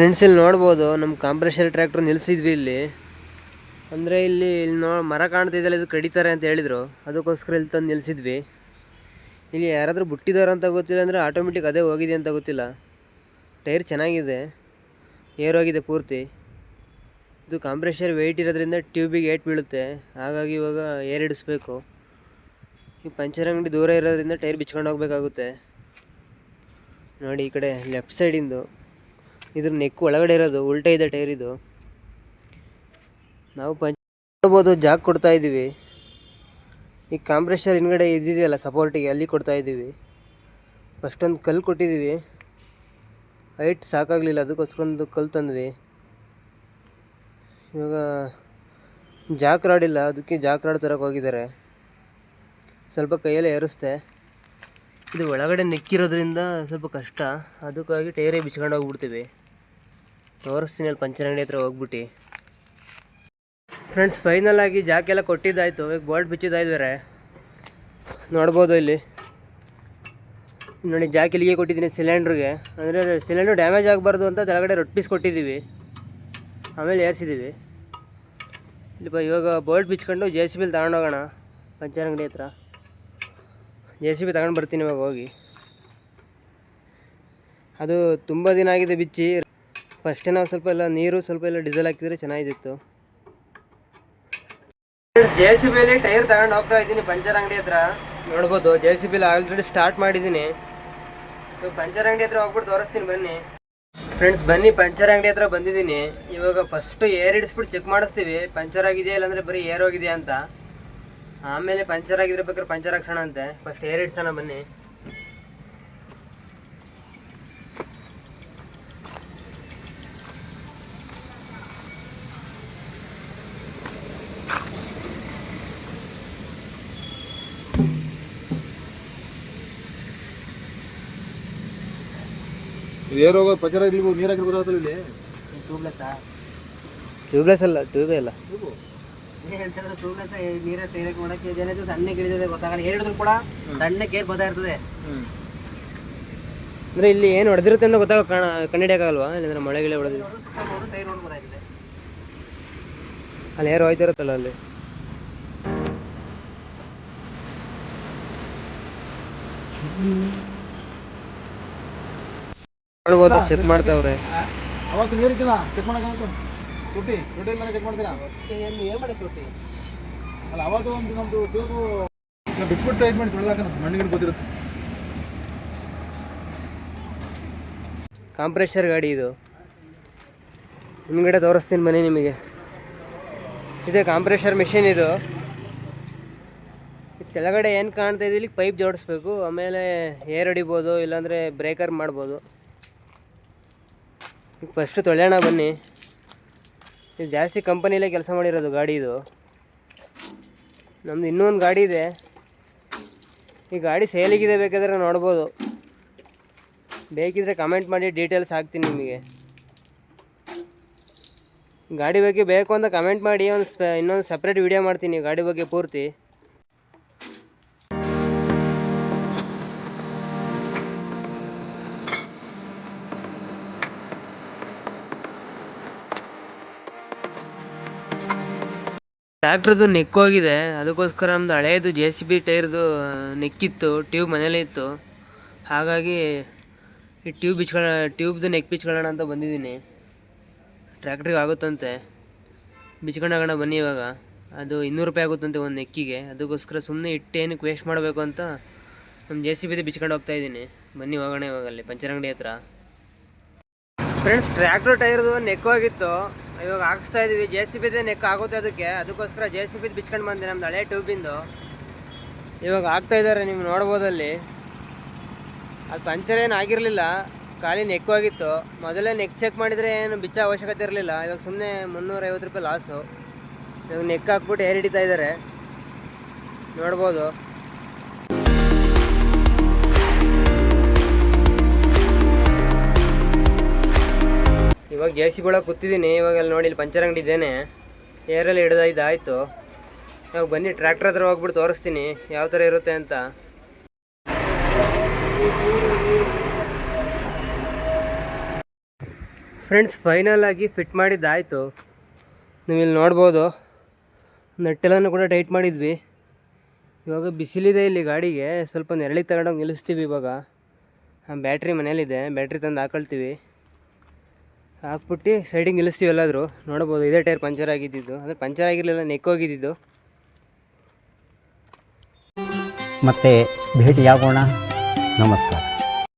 Friends, ಇಲ್ಲಿ ನೋಡ್ಬೋದು ನಮ್ಮ ಕಾಂಪ್ರೆಷರ್ ಟ್ರ್ಯಾಕ್ಟರ್ ನಿಲ್ಲಿಸಿದ್ವಿ ಇಲ್ಲಿ. ಅಂದರೆ ಇಲ್ಲಿ ಮರ ಕಾಣ್ತಿದ್ದಲ್ಲ, ಇದು ಕಡಿತಾರೆ ಅಂತ ಹೇಳಿದರು. ಅದಕ್ಕೋಸ್ಕರ ಇಲ್ಲಿ ತಂದು ನಿಲ್ಲಿಸಿದ್ವಿ. ಇಲ್ಲಿ ಯಾರಾದರೂ ಬಿಟ್ಟಿದ್ದಾರೆ ಅಂತ ಗೊತ್ತಿಲ್ಲ, ಅಂದರೆ ಆಟೋಮೆಟಿಕ್ ಅದೇ ಹೋಗಿದೆ ಅಂತ ಗೊತ್ತಿಲ್ಲ. ಟೈರ್ ಚೆನ್ನಾಗಿದೆ, ಏರ್ ಹೋಗಿದೆ ಪೂರ್ತಿ. ಇದು ಕಾಂಪ್ರೆಷರ್ ವೆಯ್ಟ್ ಇರೋದ್ರಿಂದ ಟ್ಯೂಬಿಗೆ ಏಟ್ ಬೀಳುತ್ತೆ. ಹಾಗಾಗಿ ಇವಾಗ ಏರ್ ಹಿಡಿಸ್ಬೇಕು. ಈ ಪಂಚರ್ ಅಂಗಡಿ ದೂರ ಇರೋದ್ರಿಂದ ಟೈರ್ ಬಿಚ್ಕೊಂಡು ಹೋಗ್ಬೇಕಾಗುತ್ತೆ. ನೋಡಿ, ಈ ಕಡೆ ಲೆಫ್ಟ್ ಸೈಡಿಂದು ಇದ್ರ ನೆಕ್ ಒಳಗಡೆ ಇರೋದು ಉಲ್ಟಾ ಇದೆ ಟೈರ್. ಇದು ನಾವು ನೋಡ್ಬೋದು, ಜಾಕ್ ಕೊಡ್ತಾ ಇದ್ದೀವಿ. ಈ ಕಾಂಪ್ರೆಷರ್ ಹಿಂದ್ಗಡೆ ಇದ್ದಿದೆಯಲ್ಲ ಸಪೋರ್ಟಿಗೆ, ಅಲ್ಲಿ ಕೊಡ್ತಾ ಇದ್ದೀವಿ. ಫಸ್ಟೊಂದು ಕಲ್ಲು ಕೊಟ್ಟಿದ್ದೀವಿ, ಹೈಟ್ ಸಾಕಾಗಲಿಲ್ಲ, ಅದಕ್ಕೋಸ್ಕರ ಒಂದು ಕಲ್ಲು ತಂದ್ವಿ. ಇವಾಗ ಜಾಕ್ ರಾಡ್ ಇಲ್ಲ, ಅದಕ್ಕೆ ಜಾಕ್ ರಾಡ್ ತರಕ್ಕೆ ಹೋಗಿದ್ದಾರೆ. ಸ್ವಲ್ಪ ಕೈಯಲ್ಲೇ ಏರಿಸ್ತೆ. ಇದು ಒಳಗಡೆ ನೆಕ್ಕಿರೋದ್ರಿಂದ ಸ್ವಲ್ಪ ಕಷ್ಟ, ಅದಕ್ಕಾಗಿ ಟೈರೇ ಬಿಚ್ಕೊಂಡು ಹೋಗ್ಬಿಡ್ತೀವಿ. ತೋರಿಸ್ತೀನಿ ಅಲ್ಲಿ ಪಂಚರ್ ಅಂಗಡಿ ಹತ್ರ ಹೋಗ್ಬಿಟ್ಟು. ಫ್ರೆಂಡ್ಸ್, ಫೈನಲ್ ಆಗಿ ಜಾಕೆಲ್ಲ ಕೊಟ್ಟಿದ್ದಾಯಿತು. ಈಗ ಬೋಲ್ಟ್ ಬಿಚ್ಚಿದ್ದಾಯಿದ್ದಾರೆ, ನೋಡ್ಬೋದು ಇಲ್ಲಿ. ನೋಡಿ, ಜಾಕ್ ಇಲ್ಲಿಗೆ ಕೊಟ್ಟಿದ್ದೀನಿ ಸಿಲಿಂಡ್ರಿಗೆ. ಅಂದರೆ ಸಿಲಿಂಡ್ರ್ ಡ್ಯಾಮೇಜ್ ಆಗಬಾರ್ದು ಅಂತ ಕೆಳಗಡೆ ರೊಟ್ಟಿ ಪೀಸ್ ಕೊಟ್ಟಿದ್ದೀವಿ, ಆಮೇಲೆ ಏರಿಸಿದ್ದೀವಿ. ಇಲ್ಲಿ ಇವಾಗ ಬೋಲ್ಟ್ ಬಿಚ್ಕೊಂಡು JCB ತಗೊಂಡೋಗೋಣ ಪಂಚರ್ ಅಂಗಡಿ ಹತ್ರ. JCB ತಗೊಂಡು ಬರ್ತೀನಿ ಇವಾಗ ಹೋಗಿ. ಅದು ತುಂಬ ದಿನ ಆಗಿದೆ ಬಿಚ್ಚಿ. ಫಸ್ಟೇ ನಾವು ಸ್ವಲ್ಪ ಎಲ್ಲ ನೀರು, ಸ್ವಲ್ಪ ಎಲ್ಲ ಡೀಸೆಲ್ ಹಾಕಿದರೆ ಚೆನ್ನಾಗಿತ್ತು. JCBಯಲ್ಲಿ ಟೈರ್ ತಗೊಂಡು ಹೋಗ್ತಾ ಇದ್ದೀನಿ ಪಂಚರ್ ಅಂಗಡಿ ಹತ್ರ. ನೋಡ್ಬೋದು, JCBಲಿ ಆಲ್ರೆಡಿ ಸ್ಟಾರ್ಟ್ ಮಾಡಿದ್ದೀನಿ. ಪಂಚರ್ ಅಂಗಡಿ ಹತ್ರ ಹೋಗ್ಬಿಟ್ಟು ತೋರಿಸ್ತೀನಿ ಬನ್ನಿ. ಫ್ರೆಂಡ್ಸ್, ಬನ್ನಿ, ಪಂಚರ್ ಅಂಗಡಿ ಹತ್ರ ಬಂದಿದ್ದೀನಿ. ಇವಾಗ ಫಸ್ಟು ಏರ್ ಹಿಡಿಸ್ಬಿಟ್ಟು ಚೆಕ್ ಮಾಡಿಸ್ತೀವಿ ಪಂಚರ್ ಆಗಿದೆಯಾ ಇಲ್ಲಾಂದರೆ ಬರೀ ಏರ್ ಹೋಗಿದೆಯಾ ಅಂತ. ಆಮೇಲೆ ಪಂಚರ್ ಆಗಿದ್ರೆ ಬೇಕಾದ್ರೆ ಪಂಚರ್ ಹಾಕ್ಸೋಣ ಅಂತೆ. ಫಸ್ಟ್ ಏರ್ ಹಿಡ್ಸೋಣ ಬನ್ನಿ. ಏರ್ ಹೋಗೋದು ಪಂಚರ್ ಇಲ್ಲಿ ನೀರು ಹಾಕಿರ್ಬೋದು. ಇಲ್ಲಿ ಟ್ಯೂಬ್ಲೆಸ್ ಅಲ್ಲ, ಟ್ಯೂಬೇ ಅಲ್ಲ. ಟ್ಯೂಬ್ಲೆಸ್ ನೀರೇ ತೆಗೆದಕ್ಕೆ ಮಾಡೋಕ್ಕೆ ಏನಾಯ್ತು, ಸಣ್ಣಗೆ ಇಳಿದಿದೆ ಗೊತ್ತಾಗಲ್ಲ. ಏರ್ ಹಿಡಿದ್ರು ಕೂಡ ಸಣ್ಣಕ್ಕೆ ಏರ್ ಬರ್ತಾ ಇರ್ತದೆ. ಅಂದರೆ ಇಲ್ಲಿ ಏನು ಹೊಡೆದಿರುತ್ತೆ ಅಂತ ಗೊತ್ತಾಗ ಕಂಡಿಡಿಯೋಕ್ಕಾಗಲ್ವಾ? ಇಲ್ಲಾಂದ್ರೆ ಮಳೆ ಗಿಳೆ ಹೊಡೆದಿದೆ ಟೈರ್ ನೋಡ್ಬೋದಾಗಿದೆ. ಅಲ್ಲಿ ಏರ್ ಹೋಯ್ತಿರುತ್ತಲ್ಲ ಅಲ್ಲಿ. ನೋಡ್ಬೋದು, ಚೆಕ್ ಮಾಡ್ತಾವ್ರೆ. ಅವತ್ತು ನೀರಿಕ್ಕಿಲ್ಲ ಚೆಕ್ ಮಾಡೋಕೆ ತುಟ್ಟಿ ಮೇಲೆ ಚೆಕ್ ಮಾಡ್ತೀರಾ? ಏನು ಮಾಡಿ ತುಟ್ಟಿ ಅಲ್ಲ, ಅವತ್ತು ಒಂದು ನಮ್ಮದು ಟ್ಯೂಬು ಬಿಟ್ಬಿಟ್ಟು ಟ್ರೈ ಮಾಡಿ ತೊಳೆದಾಕ ಮಣ್ಣಿಗೆ ಗೊತ್ತಿರುತ್ತೆ. ಕಾಂಪ್ರೆಷರ್ ಗಾಡಿ ಇದು. ಹಿಂದ್ಗಡೆ ತೋರಿಸ್ತೀನಿ ಬನ್ನಿ ನಿಮಗೆ. ಇದೆ ಕಾಂಪ್ರೆಷರ್ ಮಿಷಿನ್ ಇದು. ಕೆಳಗಡೆ ಏನು ಕಾಣ್ತಾ ಇದೆ, ಇಲ್ಲಿ ಪೈಪ್ ಜೋಡಿಸ್ಬೇಕು. ಆಮೇಲೆ ಏರ್ ಹೊಡಿಬೋದು, ಇಲ್ಲಾಂದರೆ ಬ್ರೇಕರ್ ಮಾಡ್ಬೋದು. ಈಗ ಫಸ್ಟು ತೊಳೆಯೋಣ ಬನ್ನಿ. ಇದು ಜಾಸ್ತಿ ಕಂಪನಿಲೇ ಕೆಲಸ ಮಾಡಿರೋದು ಗಾಡಿ ಇದು. ನಮ್ಮದು ಇನ್ನೂ ಒಂದು ಗಾಡಿ ಇದೆ. ಈ ಗಾಡಿ ಸೇಲಿಗಿದೆ, ಬೇಕಾದರೆ ನೋಡ್ಬೋದು. ಬೇಕಿದ್ರೆ ಕಮೆಂಟ್ ಮಾಡಿ, ಡೀಟೇಲ್ಸ್ ಹಾಕ್ತೀನಿ ನಿಮಗೆ. ಗಾಡಿ ಬಗ್ಗೆ ಬೇಕು ಅಂತ ಕಮೆಂಟ್ ಮಾಡಿ, ಇನ್ನೊಂದು ಸಪ್ರೇಟ್ ವಿಡಿಯೋ ಮಾಡ್ತೀನಿ ಗಾಡಿ ಬಗ್ಗೆ ಪೂರ್ತಿ. ಟ್ರ್ಯಾಕ್ಟ್ರದ್ದು ನೆಕ್ ಹೋಗಿದೆ, ಅದಕ್ಕೋಸ್ಕರ ನಮ್ಮದು ಹಳೇದು JCB ಟೈರ್ದು ನೆಕ್ಕಿತ್ತು, ಟ್ಯೂಬ್ ಮನೇಲೇ ಇತ್ತು. ಹಾಗಾಗಿ ಈ ಟ್ಯೂಬ್ದು ನೆಕ್ ಬಿಚ್ಕೊಳ್ಳೋಣ ಅಂತ ಬಂದಿದ್ದೀನಿ. ಟ್ರ್ಯಾಕ್ಟ್ರಿಗೆ ಆಗುತ್ತಂತೆ, ಬಿಚ್ಕೊಂಡೋಗೋಣ ಬನ್ನಿ. ಇವಾಗ ಅದು 200 ರೂಪಾಯಿ ಆಗುತ್ತಂತೆ ಒಂದು ನೆಕ್ಕಿಗೆ. ಅದಕ್ಕೋಸ್ಕರ ಸುಮ್ಮನೆ ಏನಕ್ಕೆ ವೇಸ್ಟ್ ಮಾಡಬೇಕು ಅಂತ ನಮ್ಮ JCBದೇ ಬಿಚ್ಕೊಂಡು ಹೋಗ್ತಾ ಇದ್ದೀನಿ. ಬನ್ನಿ ಹೋಗೋಣ ಇವಾಗ ಅಲ್ಲಿ ಪಂಚರ್ ಅಂಗಡಿ ಹತ್ರ. ಫ್ರೆಂಡ್ಸ್, ಟ್ರ್ಯಾಕ್ಟರ್ ಟೈರ್ದು ನೆಕ್ ಹೋಗಿತ್ತು, ಇವಾಗ ಹಾಕ್ಸ್ತಾ ಇದ್ದೀವಿ. JCBದೇ ನೆಕ್ ಆಗುತ್ತೆ ಅದಕ್ಕೋಸ್ಕರ JCB ಬಿಚ್ಕೊಂಡು ಬಂದೆ, ನಮ್ದು ಹಳೆ ಟ್ಯೂಬಿಂದು. ಇವಾಗ ಆಗ್ತಾ ಇದ್ದಾರೆ, ನೀವು ನೋಡ್ಬೋದಲ್ಲಿ. ಅದು ಪಂಚರ್ ಏನು ಆಗಿರಲಿಲ್ಲ, ಖಾಲಿ ನೆಕ್ ಹೋಗಿತ್ತು. ಮೊದಲೇ ನೆಕ್ ಚೆಕ್ ಮಾಡಿದರೆ ಏನು ಬಿಚ್ಚೋ ಅವಶ್ಯಕತೆ ಇರಲಿಲ್ಲ. ಇವಾಗ ಸುಮ್ಮನೆ 350 ರೂಪಾಯಿ ಲಾಸು. ಇವಾಗ ನೆಕ್ ಹಾಕ್ಬಿಟ್ಟು ಏರ್ ಹಿಡಿತಾ ಇದ್ದಾರೆ, ನೋಡ್ಬೋದು. ಇವಾಗ JCB ಒಳಗೆ ಕೂತಿದ್ದೀನಿ. ಇವಾಗ ಅಲ್ಲಿ ನೋಡಿ, ಇಲ್ಲಿ ಪಂಚರ್ ಅಂಗಡಿ ಇದ್ದೇನೆ, ಏರಲ್ಲಿ ಹಿಡಿದಾಯ್ತು. ಇವಾಗ ಬನ್ನಿ ಟ್ರ್ಯಾಕ್ಟರ್ ಹತ್ರ ಹೋಗ್ಬಿಟ್ಟು ತೋರಿಸ್ತೀನಿ ಯಾವ ಥರ ಇರುತ್ತೆ ಅಂತ. ಫ್ರೆಂಡ್ಸ್ ಫೈನಲ್ ಆಗಿ ಫಿಟ್ ಮಾಡಿದ್ದಾಯಿತು. ನೀವು ಇಲ್ಲಿ ನೋಡ್ಬೋದು, ನಟ್ಟೆಲ್ಲನೂ ಕೂಡ ಟೈಟ್ ಮಾಡಿದ್ವಿ. ಇವಾಗ ಬಿಸಿಲಿದೆ ಇಲ್ಲಿ ಗಾಡಿಗೆ, ಸ್ವಲ್ಪ ನೆರಳಿಗೆ ತಗೊಂಡೋಗಿ ನಿಲ್ಲಿಸ್ತೀವಿ. ಇವಾಗ ಬ್ಯಾಟ್ರಿ ಮನೇಲಿದೆ, ಬ್ಯಾಟ್ರಿ ತಂದು ಹಾಕೊಳ್ತೀವಿ. ಹಾಕ್ಬಿಟ್ಟು ಸೈಡಿಗೆ ನಿಲ್ಲಿಸ್ತೀವಿ. ಎಲ್ಲಾದರೂ ನೋಡ್ಬೋದು, ಇದೇ ಟೈರ್ ಪಂಚರ್ ಆಗಿದ್ದಿದ್ದು, ಅಂದರೆ ಪಂಚರ್ ಆಗಿರಲಿಲ್ಲ, ನೆಕ್ಕೋಗಿದ್ದಿದ್ದು. ಮತ್ತೆ ಭೇಟಿಯಾಗೋಣ. ನಮಸ್ಕಾರ.